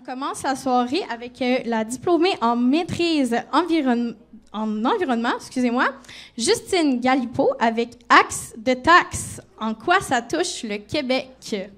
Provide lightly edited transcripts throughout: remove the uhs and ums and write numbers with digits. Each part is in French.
commence la soirée avec la diplômée en maîtrise environnement, excusez-moi, Justine Galipeau avec Axe de taxe. En quoi ça touche le Québec?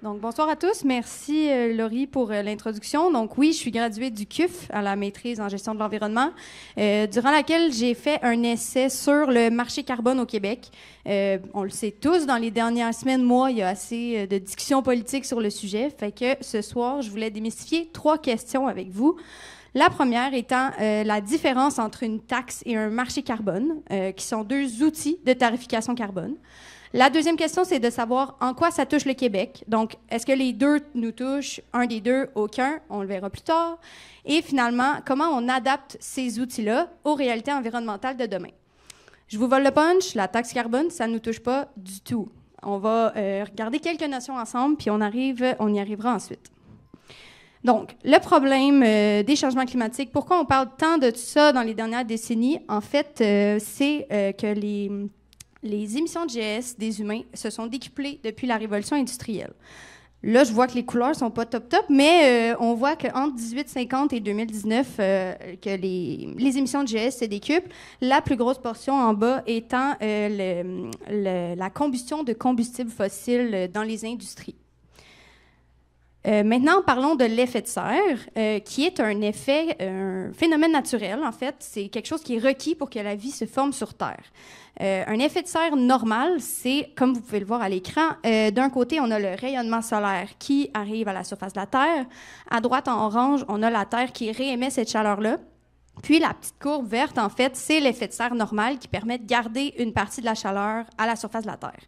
Donc, bonsoir à tous. Merci, Laurie, pour l'introduction. Donc, oui, je suis graduée du CUF à la maîtrise en gestion de l'environnement, durant laquelle j'ai fait un essai sur le marché carbone au Québec. On le sait tous, dans les dernières semaines, mois, il y a assez de discussions politiques sur le sujet. Fait que ce soir, je voulais démystifier 3 questions avec vous. La première étant la différence entre une taxe et un marché carbone, qui sont 2 outils de tarification carbone. La deuxième question, c'est de savoir en quoi ça touche le Québec. Donc, est-ce que les 2 nous touchent? Un des 2, aucun, on le verra plus tard. Et finalement, comment on adapte ces outils-là aux réalités environnementales de demain? Je vous vole le punch, la taxe carbone, ça ne nous touche pas du tout. On va regarder quelques notions ensemble, puis on y arrivera ensuite. Donc, le problème des changements climatiques, pourquoi on parle tant de ça dans les dernières décennies? En fait, c'est que les émissions de GES des humains se sont décuplées depuis la révolution industrielle. Là, je vois que les couleurs sont pas top, mais on voit qu'entre 1850 et 2019, que les émissions de GES se décuplent, la plus grosse portion en bas étant la combustion de combustibles fossiles dans les industries. Maintenant, parlons de l'effet de serre, qui est un phénomène naturel, en fait. C'est quelque chose qui est requis pour que la vie se forme sur Terre. Un effet de serre normal, c'est, comme vous pouvez le voir à l'écran, d'un côté, on a le rayonnement solaire qui arrive à la surface de la Terre. À droite, en orange, on a la Terre qui réémet cette chaleur-là. Puis, la petite courbe verte, en fait, c'est l'effet de serre normal qui permet de garder une partie de la chaleur à la surface de la Terre.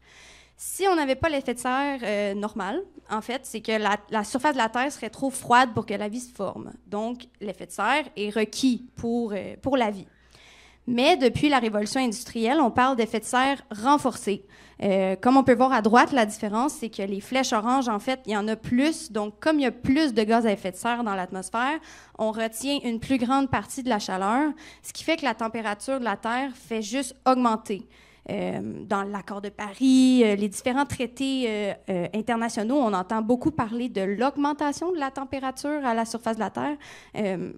Si on n'avait pas l'effet de serre normal, en fait, c'est que la surface de la Terre serait trop froide pour que la vie se forme. Donc, l'effet de serre est requis pour la vie. Mais depuis la révolution industrielle, on parle d'effet de serre renforcé. Comme on peut voir à droite, la différence, c'est que les flèches oranges, en fait, il y en a plus. Donc, comme il y a plus de gaz à effet de serre dans l'atmosphère, on retient une plus grande partie de la chaleur, ce qui fait que la température de la Terre fait juste augmenter. Dans l'accord de Paris, les différents traités internationaux, on entend beaucoup parler de l'augmentation de la température à la surface de la Terre.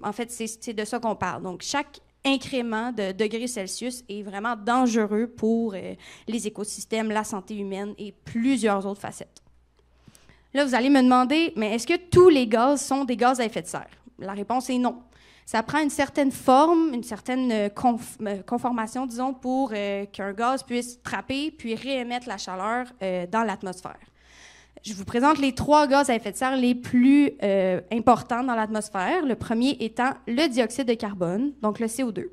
En fait, c'est de ça qu'on parle. Donc, chaque incrément de degrés Celsius est vraiment dangereux pour les écosystèmes, la santé humaine et plusieurs autres facettes. Là, vous allez me demander, mais est-ce que tous les gaz sont des gaz à effet de serre? La réponse est non. Ça prend une certaine forme, une certaine conformation, disons, pour qu'un gaz puisse trapper puis réémettre la chaleur dans l'atmosphère. Je vous présente les 3 gaz à effet de serre les plus importants dans l'atmosphère. Le premier étant le dioxyde de carbone, donc le CO2.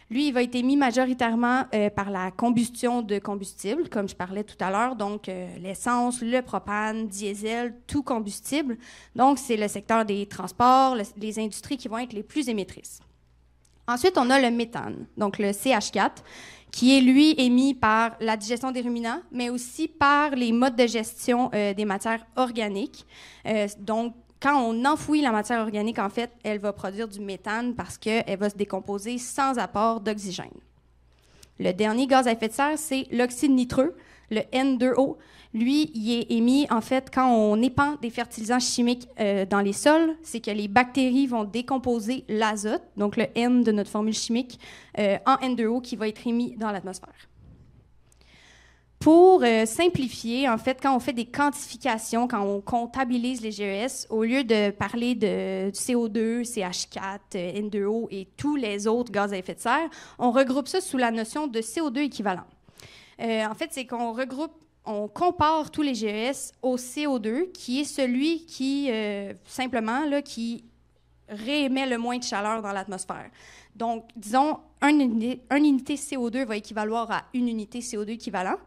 Lui, il va être émis majoritairement par la combustion de combustibles, comme je parlais tout à l'heure, donc l'essence, le propane, diesel, tout combustible. Donc, c'est le secteur des transports, les industries qui vont être les plus émettrices. Ensuite, on a le méthane, donc le CH4, qui est, lui, émis par la digestion des ruminants, mais aussi par les modes de gestion des matières organiques. Donc, quand on enfouit la matière organique, en fait, elle va produire du méthane parce qu'elle va se décomposer sans apport d'oxygène. Le dernier gaz à effet de serre, c'est l'oxyde nitreux, le N2O. Lui, il est émis, en fait, quand on épand des fertilisants chimiques dans les sols, c'est que les bactéries vont décomposer l'azote, donc le N de notre formule chimique, en N2O qui va être émis dans l'atmosphère. Pour simplifier, en fait, quand on fait des quantifications, quand on comptabilise les GES, au lieu de parler de CO2, CH4, N2O et tous les autres gaz à effet de serre, on regroupe ça sous la notion de CO2 équivalent. En fait, c'est qu'on compare tous les GES au CO2, qui est celui qui, simplement, là, qui réémet le moins de chaleur dans l'atmosphère. Donc, disons, une unité CO2 va équivaloir à une unité CO2 équivalent.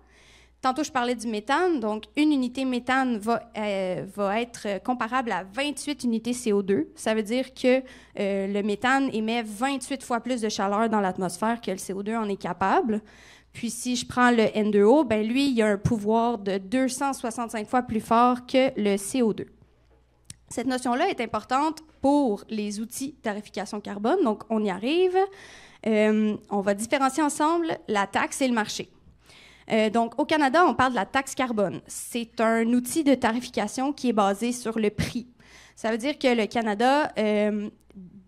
Tantôt, je parlais du méthane. Donc, une unité méthane va être comparable à 28 unités CO2. Ça veut dire que le méthane émet 28 fois plus de chaleur dans l'atmosphère que le CO2 en est capable. Puis, si je prends le N2O, ben lui, il a un pouvoir de 265 fois plus fort que le CO2. Cette notion-là est importante pour les outils de tarification carbone. Donc, on y arrive. On va différencier ensemble la taxe et le marché. Donc, au Canada, on parle de la taxe carbone. C'est un outil de tarification qui est basé sur le prix. Ça veut dire que le Canada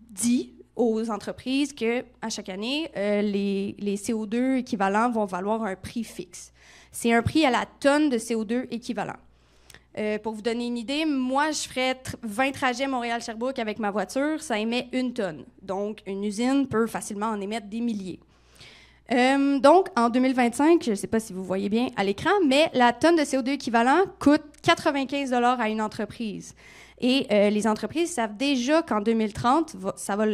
dit aux entreprises qu'à chaque année, les CO2 équivalents vont valoir un prix fixe. C'est un prix à la tonne de CO2 équivalent. Pour vous donner une idée, moi, je ferais 20 trajets Montréal-Sherbrooke avec ma voiture, ça émet 1 tonne. Donc, une usine peut facilement en émettre des milliers. Donc, en 2025, je ne sais pas si vous voyez bien à l'écran, mais la tonne de CO2 équivalent coûte 95 $ à une entreprise. Et les entreprises savent déjà qu'en 2030,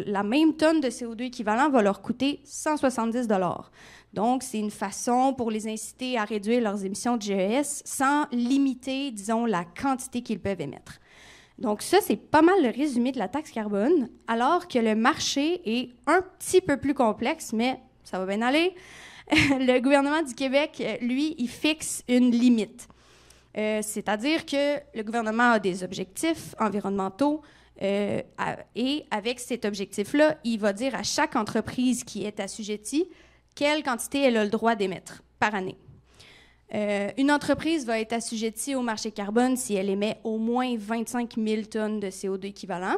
la même tonne de CO2 équivalent va leur coûter 170 $. Donc, c'est une façon pour les inciter à réduire leurs émissions de GES sans limiter, disons, la quantité qu'ils peuvent émettre. Donc, ça, c'est pas mal le résumé de la taxe carbone, alors que le marché est un petit peu plus complexe, mais ça va bien aller. Le gouvernement du Québec, lui, il fixe une limite. C'est-à-dire que le gouvernement a des objectifs environnementaux et avec cet objectif-là, il va dire à chaque entreprise qui est assujettie quelle quantité elle a le droit d'émettre par année. Une entreprise va être assujettie au marché carbone si elle émet au moins 25 000 tonnes de CO2 équivalent.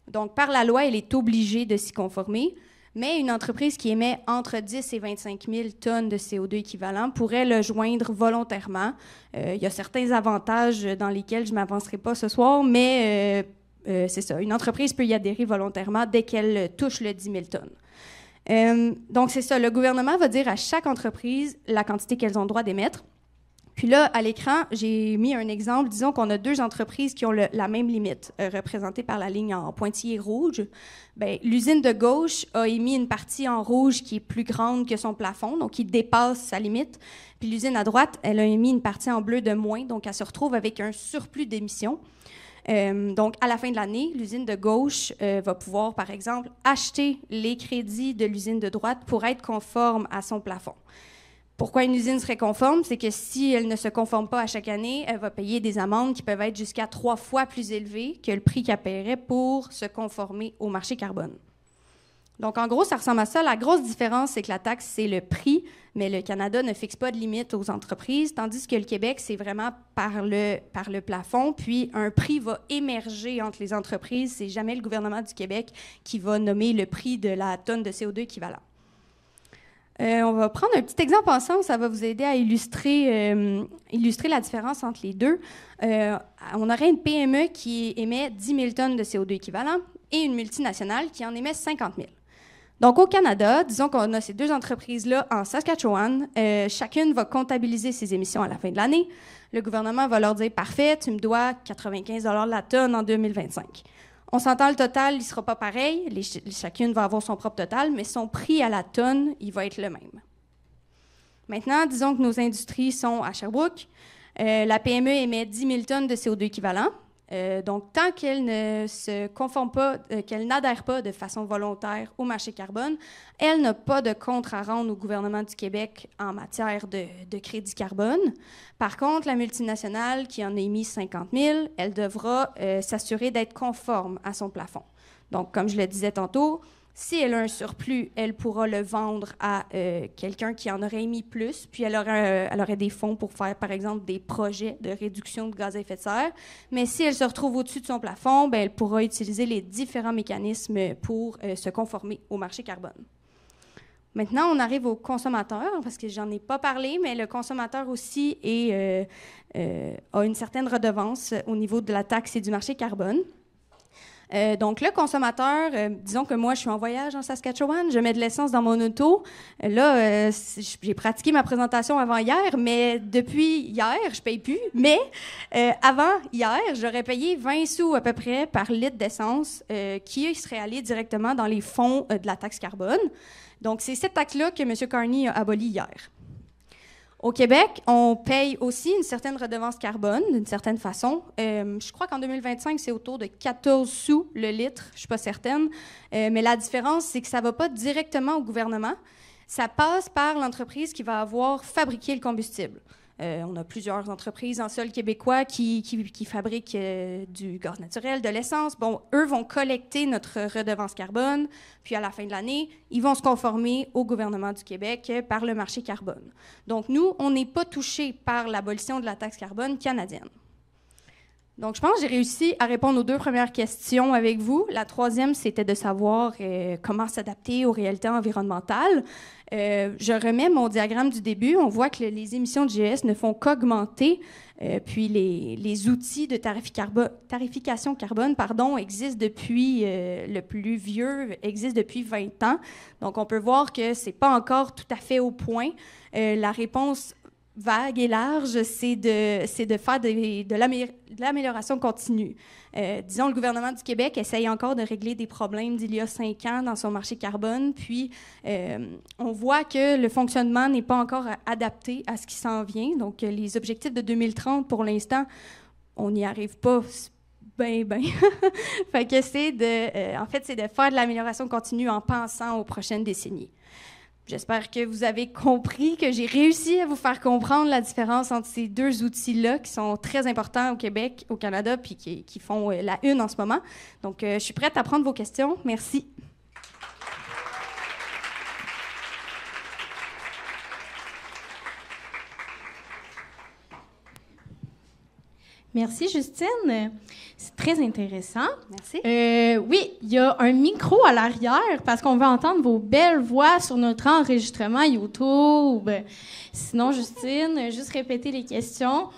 Donc, par la loi, elle est obligée de s'y conformer. Mais une entreprise qui émet entre 10 et 25 000 tonnes de CO2 équivalent pourrait le joindre volontairement. Il y a certains avantages dans lesquels je ne m'avancerai pas ce soir, mais c'est ça. Une entreprise peut y adhérer volontairement dès qu'elle touche le 10 000 tonnes. Donc, c'est ça. Le gouvernement va dire à chaque entreprise la quantité qu'elles ont le droit d'émettre. Puis là, à l'écran, j'ai mis un exemple. Disons qu'on a 2 entreprises qui ont la même limite, représentée par la ligne en pointillé rouge. Bien, l'usine de gauche a émis une partie en rouge qui est plus grande que son plafond, donc qui dépasse sa limite. Puis l'usine à droite, elle a émis une partie en bleu de moins, donc elle se retrouve avec un surplus d'émissions. Donc, à la fin de l'année, l'usine de gauche va pouvoir, par exemple, acheter les crédits de l'usine de droite pour être conforme à son plafond. Pourquoi une usine serait conforme? C'est que si elle ne se conforme pas à chaque année, elle va payer des amendes qui peuvent être jusqu'à 3 fois plus élevées que le prix qu'elle paierait pour se conformer au marché carbone. Donc, en gros, ça ressemble à ça. La grosse différence, c'est que la taxe, c'est le prix, mais le Canada ne fixe pas de limite aux entreprises, tandis que le Québec, c'est vraiment par le plafond, puis un prix va émerger entre les entreprises. C'est jamais le gouvernement du Québec qui va nommer le prix de la tonne de CO2 équivalent. On va prendre un petit exemple ensemble, ça va vous aider à illustrer la différence entre les deux. On aurait une PME qui émet 10 000 tonnes de CO2 équivalent et une multinationale qui en émet 50 000. Donc, au Canada, disons qu'on a ces 2 entreprises-là en Saskatchewan. Chacune va comptabiliser ses émissions à la fin de l'année. Le gouvernement va leur dire « Parfait, tu me dois 95 $ la tonne en 2025 ». On s'entend, le total, il ne sera pas pareil. Chacune va avoir son propre total, mais son prix à la tonne, il va être le même. Maintenant, disons que nos industries sont à Sherbrooke. La PME émet 10 000 tonnes de CO2 équivalent. Donc, tant qu'elle ne se conforme pas, qu'elle n'adhère pas de façon volontaire au marché carbone, elle n'a pas de compte à rendre au gouvernement du Québec en matière de crédit carbone. Par contre, la multinationale qui en a émis 50 000, elle devra s'assurer d'être conforme à son plafond. Donc, comme je le disais tantôt, si elle a un surplus, elle pourra le vendre à quelqu'un qui en aurait émis plus, puis elle aurait des fonds pour faire, par exemple, des projets de réduction de gaz à effet de serre. Mais si elle se retrouve au-dessus de son plafond, bien, elle pourra utiliser les différents mécanismes pour se conformer au marché carbone. Maintenant, on arrive au consommateur, parce que j'en ai pas parlé, mais le consommateur aussi a une certaine redevance au niveau de la taxe et du marché carbone. Donc, le consommateur, disons que moi, je suis en voyage en Saskatchewan, je mets de l'essence dans mon auto. Là, j'ai pratiqué ma présentation avant hier, mais depuis hier, je ne paye plus. Mais avant hier, j'aurais payé 20 sous à peu près par litre d'essence qui serait allé directement dans les fonds de la taxe carbone. Donc, c'est cette taxe-là que M. Carney a abolie hier. Au Québec, on paye aussi une certaine redevance carbone, d'une certaine façon. Je crois qu'en 2025, c'est autour de 14 sous le litre, je ne suis pas certaine. Mais la différence, c'est que ça ne va pas directement au gouvernement. Ça passe par l'entreprise qui va avoir fabriqué le combustible. On a plusieurs entreprises en sol québécois qui fabriquent du gaz naturel, de l'essence. Bon, eux vont collecter notre redevance carbone, puis à la fin de l'année, ils vont se conformer au gouvernement du Québec par le marché carbone. Donc, nous, on n'est pas touchés par l'abolition de la taxe carbone canadienne. Donc, je pense que j'ai réussi à répondre aux 2 premières questions avec vous. La 3e, c'était de savoir comment s'adapter aux réalités environnementales. Je remets mon diagramme du début. On voit que les émissions de GES ne font qu'augmenter. Puis, les outils de tarification carbone existent depuis, le plus vieux existe depuis 20 ans. Donc, on peut voir que ce n'est pas encore tout à fait au point. La réponse vague et large, c'est de faire de l'amélioration continue. Disons, le gouvernement du Québec essaye encore de régler des problèmes d'il y a 5 ans dans son marché carbone, puis on voit que le fonctionnement n'est pas encore adapté à ce qui s'en vient. Donc, les objectifs de 2030, pour l'instant, on n'y arrive pas ben. Fait que c'est de faire de l'amélioration continue en pensant aux prochaines décennies. J'espère que vous avez compris, que j'ai réussi à vous faire comprendre la différence entre ces 2 outils-là qui sont très importants au Québec, au Canada, puis qui font la une en ce moment. Donc, je suis prête à prendre vos questions. Merci. Merci, Justine. C'est très intéressant. Merci. Oui, il y a un micro à l'arrière parce qu'on veut entendre vos belles voix sur notre enregistrement YouTube. Sinon, Justine, juste répéter les questions.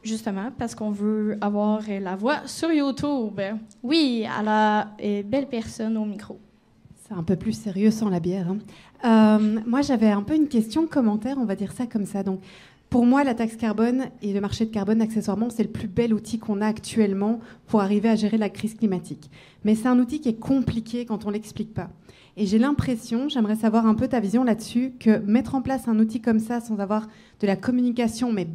Justement, parce qu'on veut avoir la voix sur YouTube. Oui, à la belle personne au micro. C'est un peu plus sérieux sans la bière. Hein. Moi, j'avais un peu une question, commentaire, on va dire ça comme ça. Donc, pour moi, la taxe carbone et le marché de carbone, accessoirement, c'est le plus bel outil qu'on a actuellement pour arriver à gérer la crise climatique. Mais c'est un outil qui est compliqué quand on ne l'explique pas. Et j'ai l'impression, j'aimerais savoir un peu ta vision là-dessus, que mettre en place un outil comme ça sans avoir de la communication, mais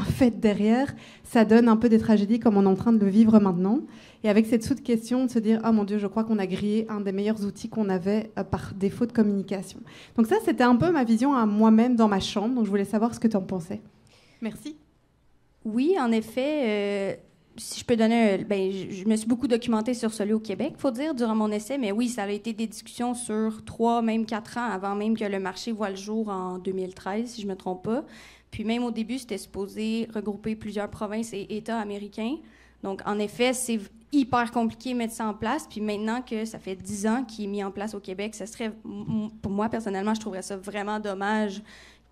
faite derrière, ça donne un peu des tragédies comme on est en train de le vivre maintenant. Et avec cette sous-question de se dire « Oh mon Dieu, je crois qu'on a grillé un des meilleurs outils qu'on avait par défaut de communication. » Donc ça, c'était un peu ma vision à moi-même dans ma chambre. Donc je voulais savoir ce que tu en pensais. Merci. Oui, en effet, si je peux donner... je me suis beaucoup documentée sur celui au Québec, il faut dire, durant mon essai. Mais oui, ça a été des discussions sur 3, même 4 ans, avant même que le marché voie le jour en 2013, si je ne me trompe pas. Puis même au début, c'était supposé regrouper plusieurs provinces et États américains. Donc, en effet, c'est hyper compliqué de mettre ça en place. Puis maintenant que ça fait 10 ans qu'il est mis en place au Québec, ça serait, pour moi, personnellement, je trouverais ça vraiment dommage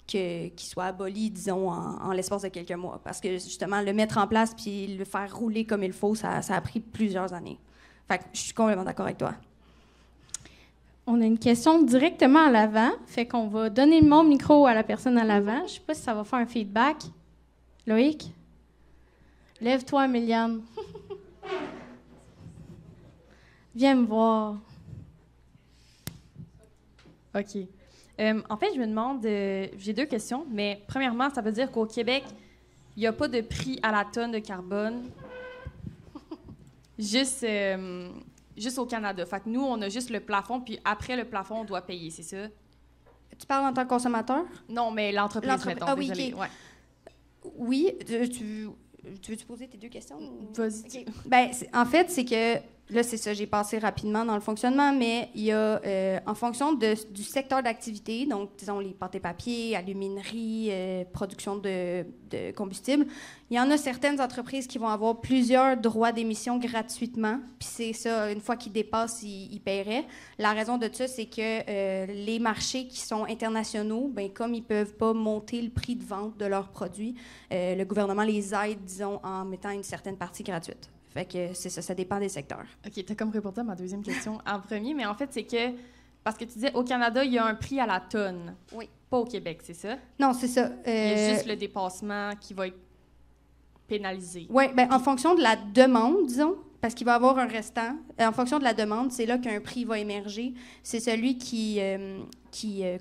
qu'il soit aboli, disons, en l'espace de quelques mois. Parce que, justement, le mettre en place puis le faire rouler comme il faut, ça a pris plusieurs années. Fait que je suis complètement d'accord avec toi. On a une question directement à l'avant. Fait qu'on va donner mon micro à la personne à l'avant. Je ne sais pas si ça va faire un feedback. Loïc? Lève-toi, Méliane. Viens me voir. OK. En fait, je me demande... j'ai 2 questions, mais premièrement, ça veut dire qu'au Québec, il n'y a pas de prix à la tonne de carbone. Juste au Canada. Fait que nous, on a juste le plafond, puis après le plafond, on doit payer, c'est ça? Tu parles en tant que consommateur? Non, mais l'entreprise, mettons. Ah oui, désolée. OK. Ouais. Oui, tu veux-tu poser tes 2 questions? Vas-y. Okay. Ben, en fait, c'est que, là, c'est ça, j'ai passé rapidement dans le fonctionnement, mais il y a, en fonction du secteur d'activité, donc, disons, les pâtes et papier, aluminerie, production de combustible, il y en a certaines entreprises qui vont avoir plusieurs droits d'émission gratuitement, puis c'est ça, une fois qu'ils dépassent, ils paieraient. La raison de ça, c'est que les marchés qui sont internationaux, ben, comme ils ne peuvent pas monter le prix de vente de leurs produits, le gouvernement les aide, disons, en mettant une certaine partie gratuite. Fait que c'est ça dépend des secteurs. OK, tu as comme répondu à ma 2e question en premier, mais en fait, c'est que, parce que tu disais, au Canada, il y a un prix à la tonne. Oui. Pas au Québec, c'est ça? Non, c'est ça. Il y a juste le dépassement qui va être pénalisé. Oui, bien, en fonction de la demande, disons, parce qu'il va y avoir un restant. En fonction de la demande, c'est là qu'un prix va émerger. C'est celui qui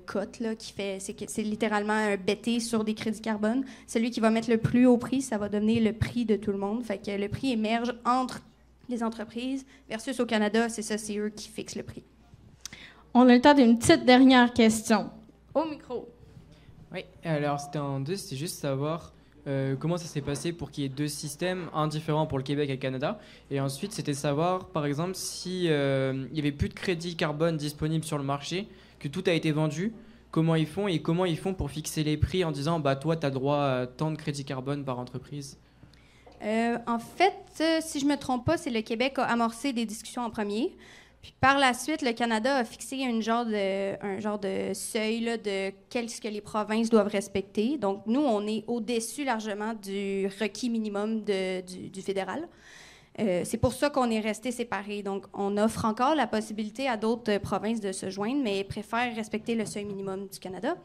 cote, là, qui fait... C'est littéralement un bêté sur des crédits carbone. Celui qui va mettre le plus haut prix, ça va donner le prix de tout le monde. Fait que le prix émerge entre les entreprises versus au Canada, c'est ça, c'est eux qui fixent le prix. On a le temps d'une petite dernière question. Au micro. Oui, alors c'était en deux, c'était juste savoir comment ça s'est passé pour qu'il y ait deux systèmes, un différent pour le Québec et le Canada. Et ensuite, c'était savoir, par exemple, si il n'y avait plus de crédit carbone disponible sur le marché, que tout a été vendu, comment ils font et comment ils font pour fixer les prix en disant, bah toi, tu as droit à tant de crédit carbone par entreprise. En fait, si je ne me trompe pas, c'est le Québec qui a amorcé des discussions en premier. Puis par la suite, le Canada a fixé un genre de seuil là, de qu'est-ce que les provinces doivent respecter. Donc, nous, on est au-dessus largement du requis minimum du fédéral. C'est pour ça qu'on est resté séparés. Donc, on offre encore la possibilité à d'autres provinces de se joindre, mais préfèrent respecter le seuil minimum du Canada.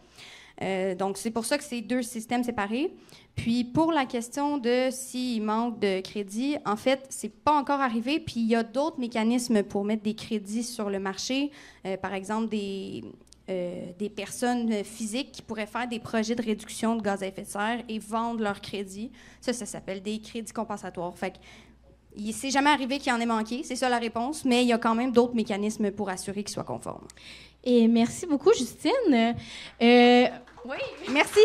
Donc, c'est pour ça que c'est deux systèmes séparés. Puis, pour la question de s'il manque de crédit, en fait, c'est pas encore arrivé. Puis, il y a d'autres mécanismes pour mettre des crédits sur le marché. Par exemple, des personnes physiques qui pourraient faire des projets de réduction de gaz à effet de serre et vendre leurs crédits. Ça s'appelle des crédits compensatoires. Fait que, il s'est jamais arrivé qu'il y en ait manqué, c'est ça la réponse, mais il y a quand même d'autres mécanismes pour assurer qu'ils soient conformes. Et merci beaucoup, Justine. Oui, merci.